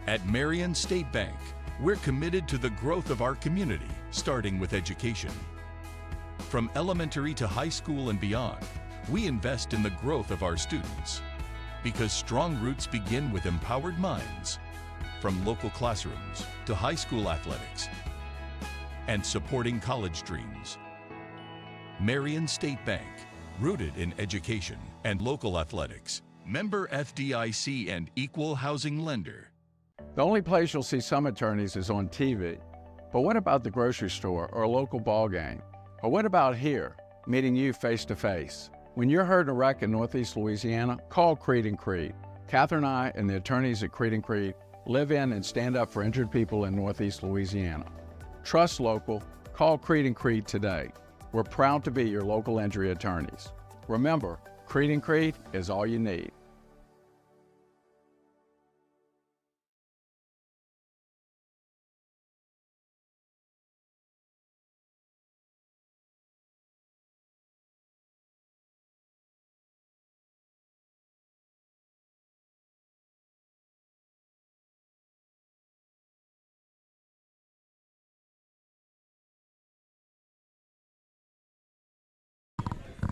At Marion State Bank, we're committed to the growth of our community, starting with education. From elementary to high school and beyond, we invest in the growth of our students. Because strong roots begin with empowered minds. From local classrooms to high school athletics and supporting college dreams. Marion State Bank, rooted in education and local athletics. Member FDIC and equal housing lender. The only place you'll see some attorneys is on TV. But what about the grocery store or a local ball game? Or what about here, meeting you face to face? When you're hurt in a wreck in Northeast Louisiana, call Creed & Creed. Catherine and I and the attorneys at Creed & Creed live in and stand up for injured people in Northeast Louisiana. Trust local, call Creed & Creed today. We're proud to be your local injury attorneys. Remember, Creed & Creed is all you need.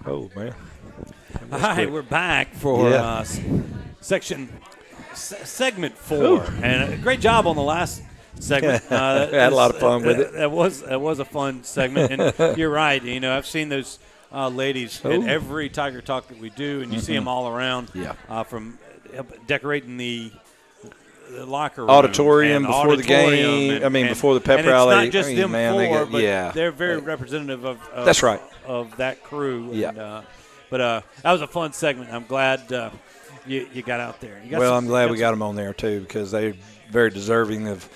Oh, man. All right, we're back for segment 4. And a great job on the last segment. Had a lot of fun with it. That was a fun segment. And you're right. You know, I've seen those ladies at every Tiger Talk that we do, and you see them all around from decorating the locker room. Auditorium before the game. Before the pep rally. And it's not just them four, but they're very representative of that's right. Of that crew. Yeah. But that was a fun segment. I'm glad you got out there. I'm glad we got them on there, too, because they're very deserving of,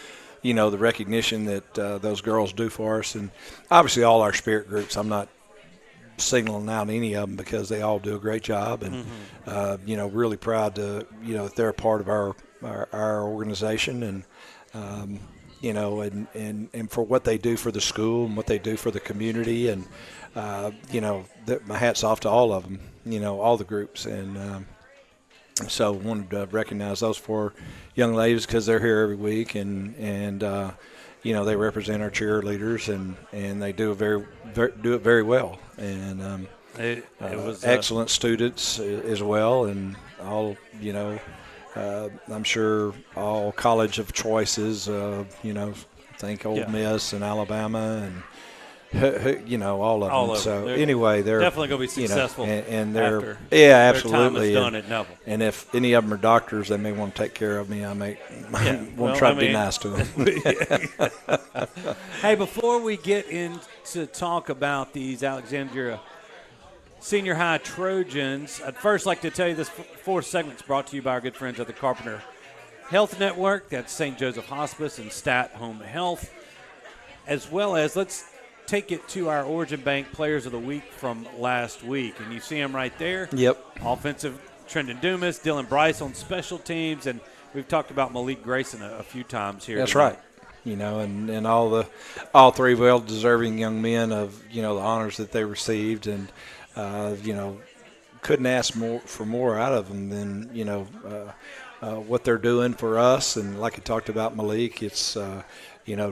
the recognition that those girls do for us. And obviously all our spirit groups, I'm not singling out any of them because they all do a great job. And, really proud to, that they're a part of our organization and, and for what they do for the school and what they do for the community. And, my hat's off to all of them, all the groups. And so I wanted to recognize those 4 young ladies because they're here every week and they represent our cheerleaders and they do it very well. And it was excellent students as well, and all, I'm sure all college of choices, think Ole Miss and Alabama and, all of them. So anyway, they're definitely going to be successful. And they're, after absolutely. Their time is done at Neville. And if any of them are doctors, they may want to take care of me. I may want to try to be nice to them. Hey, before we get into talk about these Alexandria Senior High Trojans, I'd first like to tell you this 4th segment is brought to you by our good friends at the Carpenter Health Network. That's St. Joseph Hospice and Stat Home Health. As well as, let's take it to our Origin Bank Players of the Week from last week. And you see them right there. Yep. Offensive, Trendon Dumas, Dylan Bryce on special teams, and we've talked about Malik Grayson a few times here. That's right. And all 3 well-deserving young men of, the honors that they received. And, couldn't ask for more out of them than, what they're doing for us. And like you talked about Malik, it's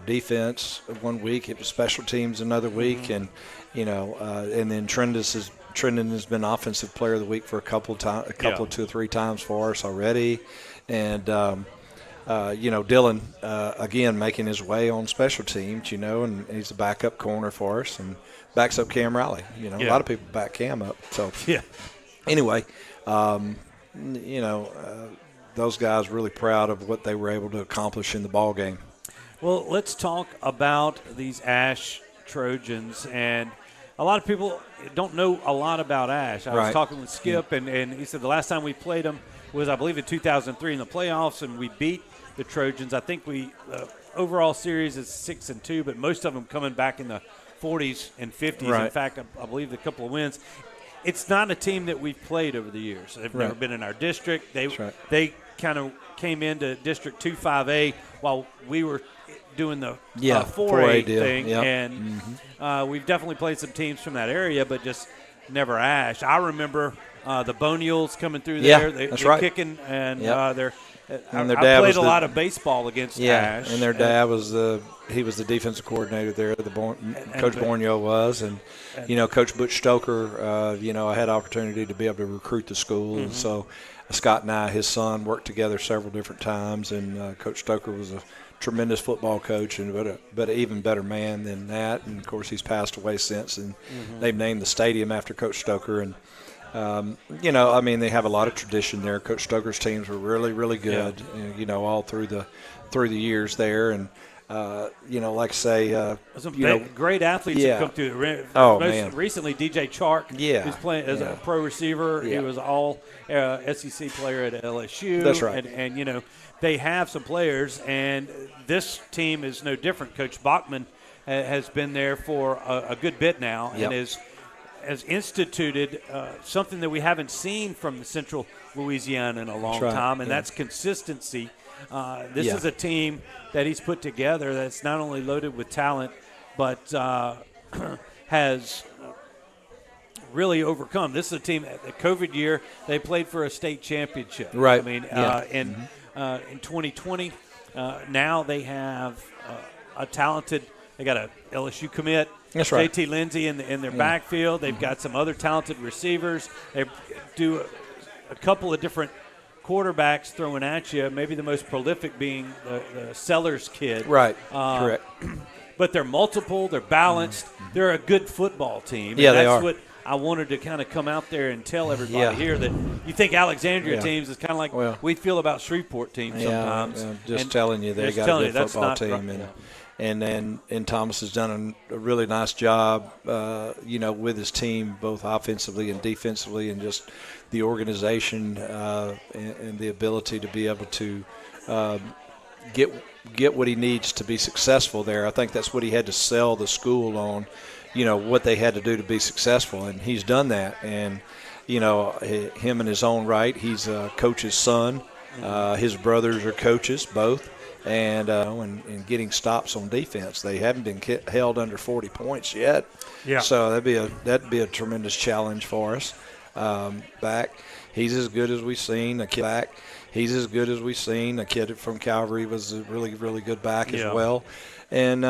defense 1 week, it was special teams another week, and and then Trendon has been offensive player of the week for a couple 2 or 3 times for us already, and Dylan again making his way on special teams, and he's a backup corner for us and backs up Cam Riley. A lot of people back Cam up. So anyway, those guys really proud of what they were able to accomplish in the ball game. Well, let's talk about these Ash Trojans. And a lot of people don't know a lot about Ash. I was talking with Skip, and he said the last time we played them was, I believe, in 2003 in the playoffs, and we beat the Trojans. I think overall series is 6-2, but most of them coming back in the 40s and 50s. Right. In fact, I believe a couple of wins. It's not a team that we've played over the years. They've never been in our district. They kind of came into District 2-5A while we were doing the 4A thing. Yep. And we've definitely played some teams from that area, but just never Ash. I remember the Bonials coming through there. They're kicking, and And their I dad played was a lot of baseball against Ash. and their dad was the defensive coordinator there. Coach Borneo was, and Coach Butch Stoker. I had opportunity to be able to recruit the school, and so Scott and I, his son, worked together several different times. And Coach Stoker was a tremendous football coach, but an even better man than that. And of course, he's passed away since, and they've named the stadium after Coach Stoker. And they have a lot of tradition there. Coach Stoker's teams were really, really good, all through the years there. And, like I say, some great athletes have come through. Man. Recently, DJ Chark, who's playing as a pro receiver. He was all SEC player at LSU. That's right. And they have some players, and this team is no different. Coach Bachman has been there for a good bit now and has instituted something that we haven't seen from Central Louisiana in a long time, and that's consistency. This is a team that he's put together that's not only loaded with talent, but has really overcome. This is a team that the COVID year, they played for a state championship. Right. I mean, in 2020, now they have a talented – they got a LSU commit. That's right. JT Lindsay in their backfield. They've got some other talented receivers. They do a couple of different quarterbacks throwing at you, maybe the most prolific being the Sellers kid. Right, correct. But they're multiple. They're balanced. They're a good football team. Yeah, and they are. That's what I wanted to kind of come out there and tell everybody here that you think Alexandria teams is kind of like we feel about Shreveport teams sometimes. Just telling you they got a good football team. And Thomas has done a really nice job, with his team, both offensively and defensively, and just the organization and the ability to be able to get what he needs to be successful there. I think that's what he had to sell the school on, what they had to do to be successful, and he's done that. And him in his own right, he's a coach's son. His brothers are coaches, both. And getting stops on defense. They haven't been held under 40 points yet. Yeah. So that'd be a tremendous challenge for us. Back, he's as good as we've seen. A kid from Calvary was a really, really good back as well. And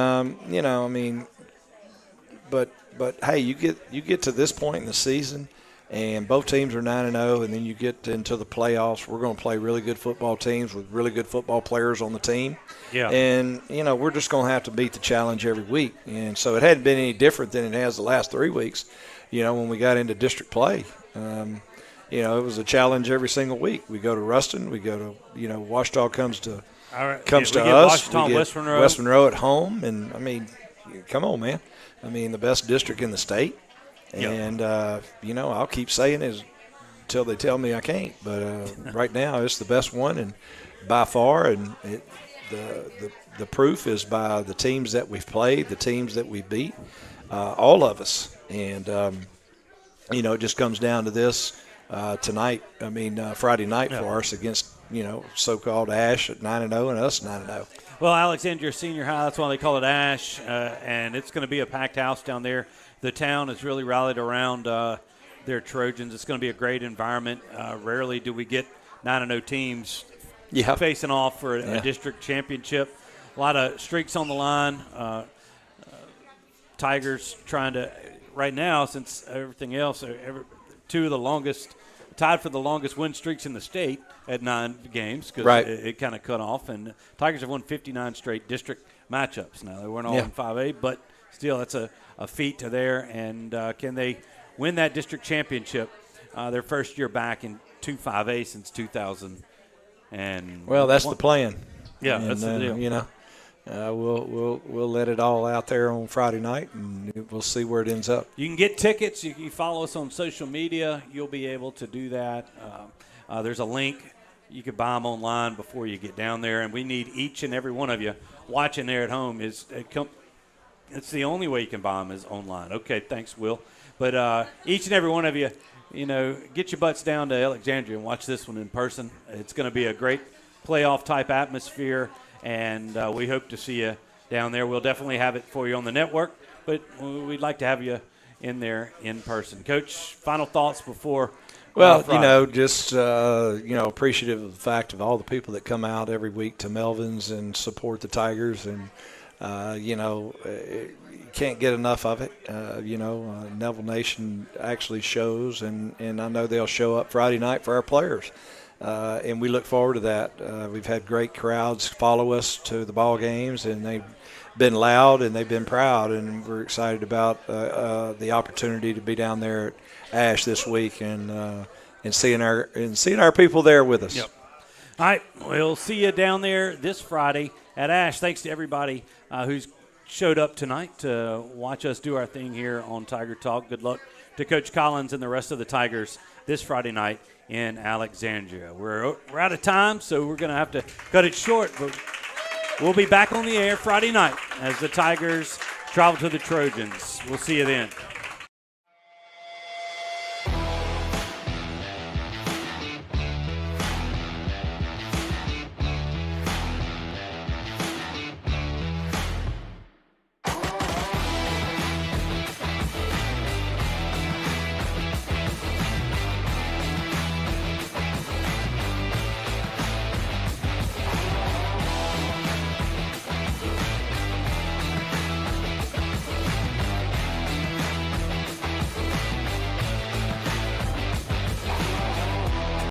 but hey, you get to this point in the season, and both teams are 9-0, and then you get into the playoffs. We're going to play really good football teams with really good football players on the team. Yeah. And, we're just going to have to beat the challenge every week. And so it hadn't been any different than it has the last 3 weeks, when we got into district play. It was a challenge every single week. We go to Ruston. We go to, Washita comes to us. Washita, we get West Monroe at home. And, come on, man. The best district in the state. And, I'll keep saying it until they tell me I can't. But right now it's the best one, and by far. And the proof is by the teams that we've played, the teams that we beat, all of us. And, it just comes down to this tonight. Friday night for us against, so-called Ash at 9-0 and us 9-0. Well, Alexandria Senior High, that's why they call it Ash, and it's going to be a packed house down there. The town has really rallied around their Trojans. It's going to be a great environment. Rarely do we get 9-0 teams facing off for a district championship. A lot of streaks on the line. Tigers trying to, right now, since everything else, two of the longest, tied for the longest win streaks in the state at 9 games because it kind of cut off. And Tigers have won 59 straight district matchups now. They weren't all in 5A, but still that's a feat to there. And can they win that district championship their first year back in 2-5A since 2000? Well, that's the plan. Yeah, that's the deal. We'll let it all out there on Friday night, and we'll see where it ends up. You can get tickets. You follow us on social media. You'll be able to do that. There's a link. You can buy them online before you get down there, and we need each and every one of you watching there at home. It's the only way you can buy them is online. Okay, thanks, Will. But each and every one of you, get your butts down to Alexandria and watch this one in person. It's going to be a great playoff-type atmosphere, and we hope to see you down there. We'll definitely have it for you on the network, but we'd like to have you in there in person. Coach, final thoughts before Well, Friday? just appreciative of the fact of all the people that come out every week to Melvin's and support the Tigers, and you can't get enough of it. Neville Nation actually shows, and I know they'll show up Friday night for our players. And we look forward to that. We've had great crowds follow us to the ball games, and they've been loud and they've been proud, and we're excited about the opportunity to be down there at Ash this week and seeing our people there with us. Yep. All right, we'll see you down there this Friday at Ash. Thanks to everybody who's showed up tonight to watch us do our thing here on Tiger Talk. Good luck to Coach Collins and the rest of the Tigers this Friday night in Alexandria. We're out of time, so we're going to have to cut it short, but we'll be back on the air Friday night as the Tigers travel to the Trojans. We'll see you then.